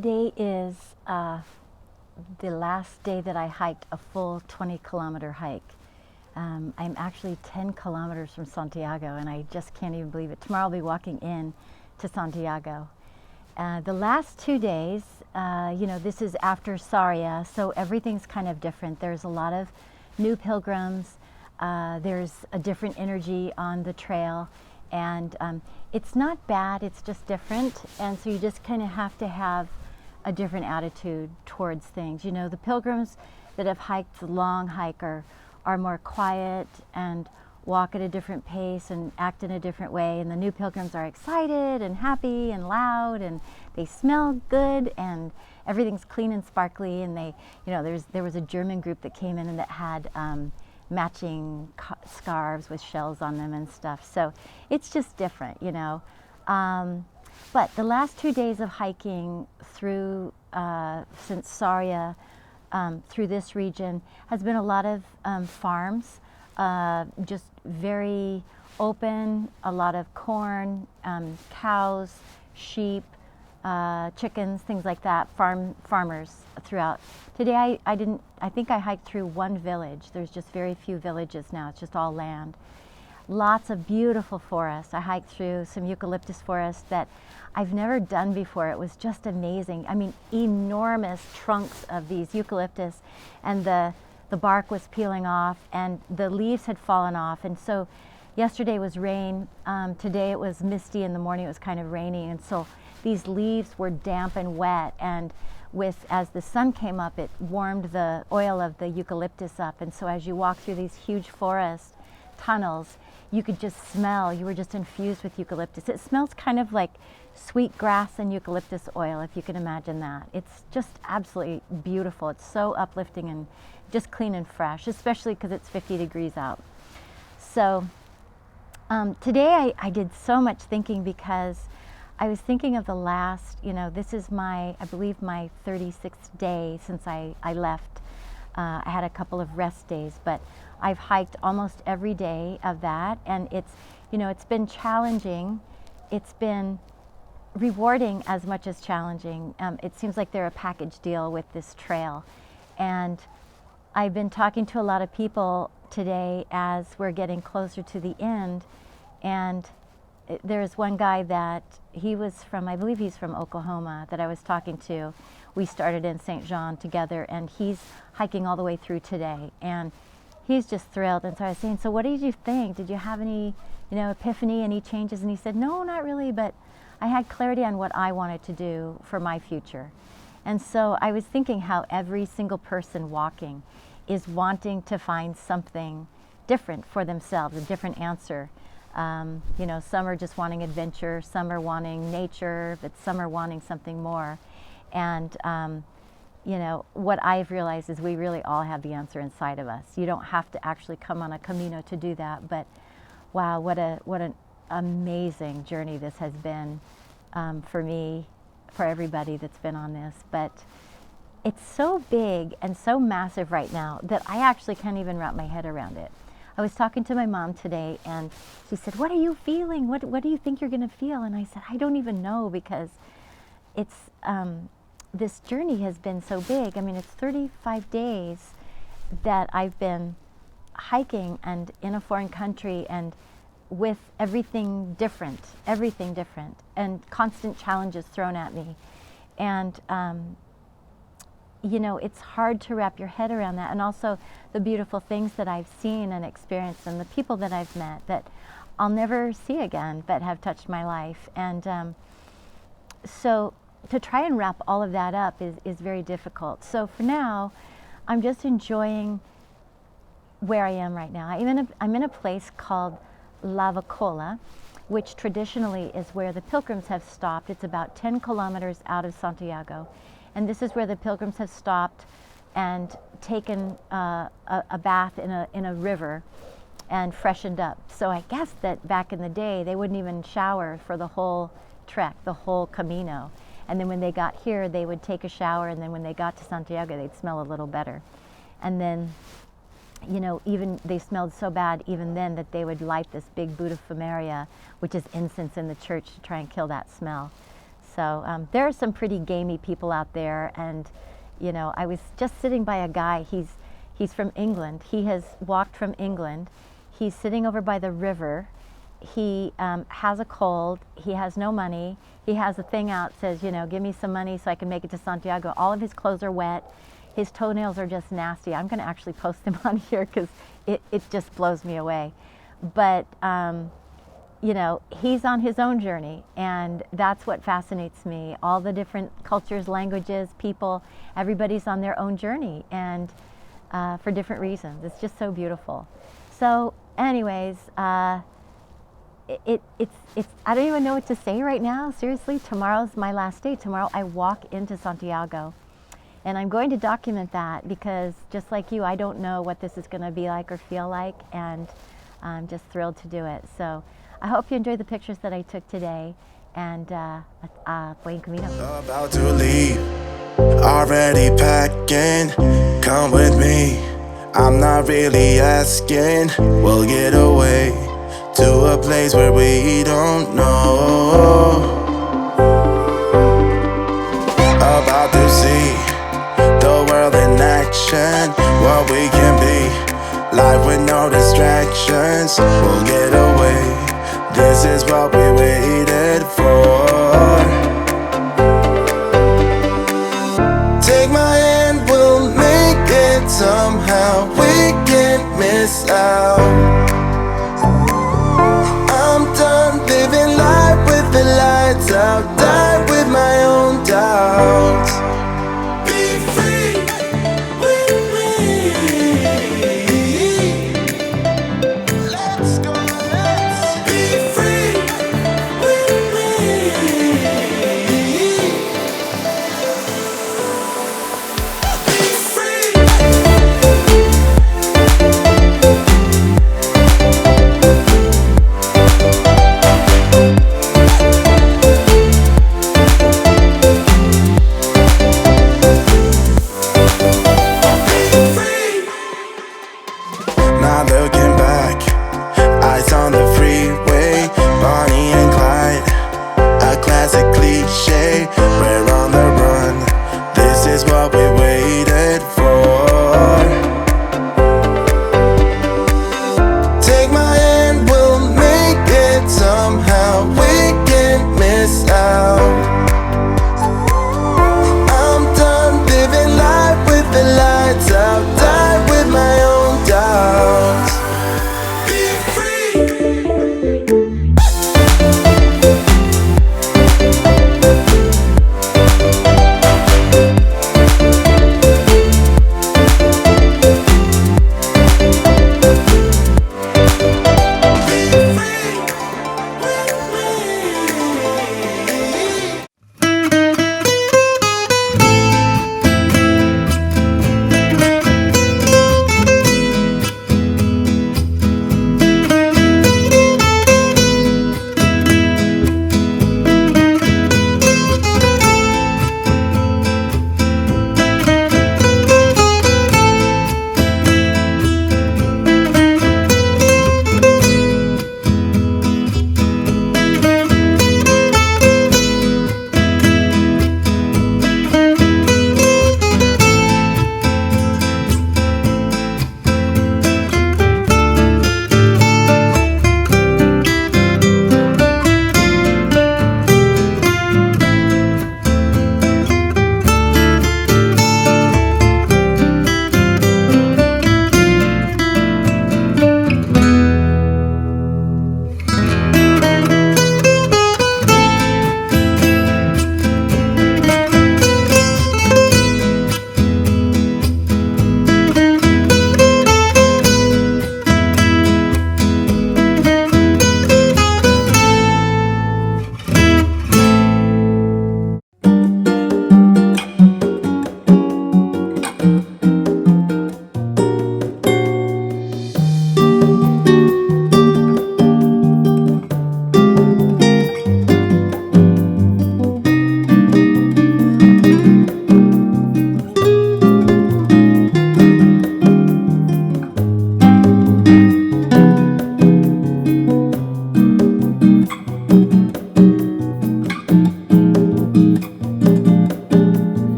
today is the last day that I hiked a full 20-kilometer hike. I'm actually 10 kilometers from Santiago, and I just can't even believe it. Tomorrow I'll be walking in to Santiago. The last 2 days, this is after Sarria, so everything's kind of different. There's a lot of new pilgrims. There's a different energy on the trail, and it's not bad, it's just different. And so you just kind of have to have a different attitude towards things. You know, the pilgrims that have hiked the long hike are more quiet and walk at a different pace and act in a different way, and the new pilgrims are excited and happy and loud, and they smell good, and everything's clean and sparkly. And they, there was a German group that came in and that had matching scarves with shells on them and stuff. So it's just different, But the last 2 days of hiking through, since Sarria, through this region has been a lot of farms, just very open, a lot of corn, cows, sheep, chickens, things like that, farmers throughout. Today I think I hiked through one village. There's just very few villages now, it's just all land. Lots of beautiful forests. I hiked through some eucalyptus forest that I've never done before. It was just amazing. I mean, enormous trunks of these eucalyptus, and the bark was peeling off and the leaves had fallen off. And so yesterday was rain. Today it was misty. In the morning it was kind of rainy. And so these leaves were damp and wet, and as the sun came up, it warmed the oil of the eucalyptus up. And so as you walk through these huge forest tunnels, you could just smell, you were just infused with eucalyptus. It smells kind of like sweet grass and eucalyptus oil, if you can imagine that. It's just absolutely beautiful. It's so uplifting and just clean and fresh, especially because it's 50 degrees out. So today I did so much thinking, because I was thinking of the last, this is I believe my 36th day since I left. I had a couple of rest days, but I've hiked almost every day of that, and it's been challenging. It's been rewarding as much as challenging. It seems like they're a package deal with this trail. And I've been talking to a lot of people today as we're getting closer to the end, and there's one guy that I believe he's from Oklahoma, that I was talking to. We started in St. John together, and he's hiking all the way through today, and he's just thrilled. And so I was saying, so what did you think? Did you have any, epiphany, any changes? And he said, no, not really, but I had clarity on what I wanted to do for my future. And so I was thinking how every single person walking is wanting to find something different for themselves, a different answer. Some are just wanting adventure, some are wanting nature, but some are wanting something more. And what I've realized is we really all have the answer inside of us. You don't have to actually come on a Camino to do that, but wow, what an amazing journey this has been, for me, for everybody that's been on this. But it's so big and so massive right now that I actually can't even wrap my head around it. I was talking to my mom today, and she said, what are you feeling? What do you think you're going to feel? And I said, I don't even know, because it's this journey has been so big. I mean, it's 35 days that I've been hiking and in a foreign country, and with everything different, and constant challenges thrown at me. And it's hard to wrap your head around that. And also the beautiful things that I've seen and experienced, and the people that I've met that I'll never see again, but have touched my life. And so to try and wrap all of that up is very difficult. So for now, I'm just enjoying where I am right now. I'm in a place called La Vacola, which traditionally is where the pilgrims have stopped. It's about 10 kilometers out of Santiago. And this is where the pilgrims have stopped and taken a bath in a river and freshened up. So I guess that back in the day, they wouldn't even shower for the whole trek, the whole Camino. And then when they got here, they would take a shower, and then when they got to Santiago, they'd smell a little better. And then, even they smelled so bad even then that they would light this big Buddha fumaria, which is incense in the church, to try and kill that smell. So there are some pretty gamey people out there, and you know, I was just sitting by a guy. He's from England. He has walked from England. He's sitting over by the river. He has a cold. He has no money. He has a thing out, says, you know, give me some money so I can make it to Santiago. All of his clothes are wet. His toenails are just nasty. I'm going to actually post them on here because it just blows me away. But you know, he's on his own journey, and that's what fascinates me. All the different cultures, languages, people, everybody's on their own journey, and for different reasons. It's just so beautiful. So anyways, it's I don't even know what to say right now. Seriously, tomorrow's my last day. Tomorrow I walk into Santiago, and I'm going to document that because just like you, I don't know what this is going to be like or feel like, and I'm just thrilled to do it. So I hope you enjoyed the pictures that I took today, and buen camino. About to leave, already packing, come with me. I'm not really asking, we'll get away to a place where we don't know. About to see the world in action, what we can be, life with no distractions, we'll get away. This is what we waited for. Take my hand, we'll make it somehow. We can't miss out. I'm done living life with the lights out, die with my own doubts.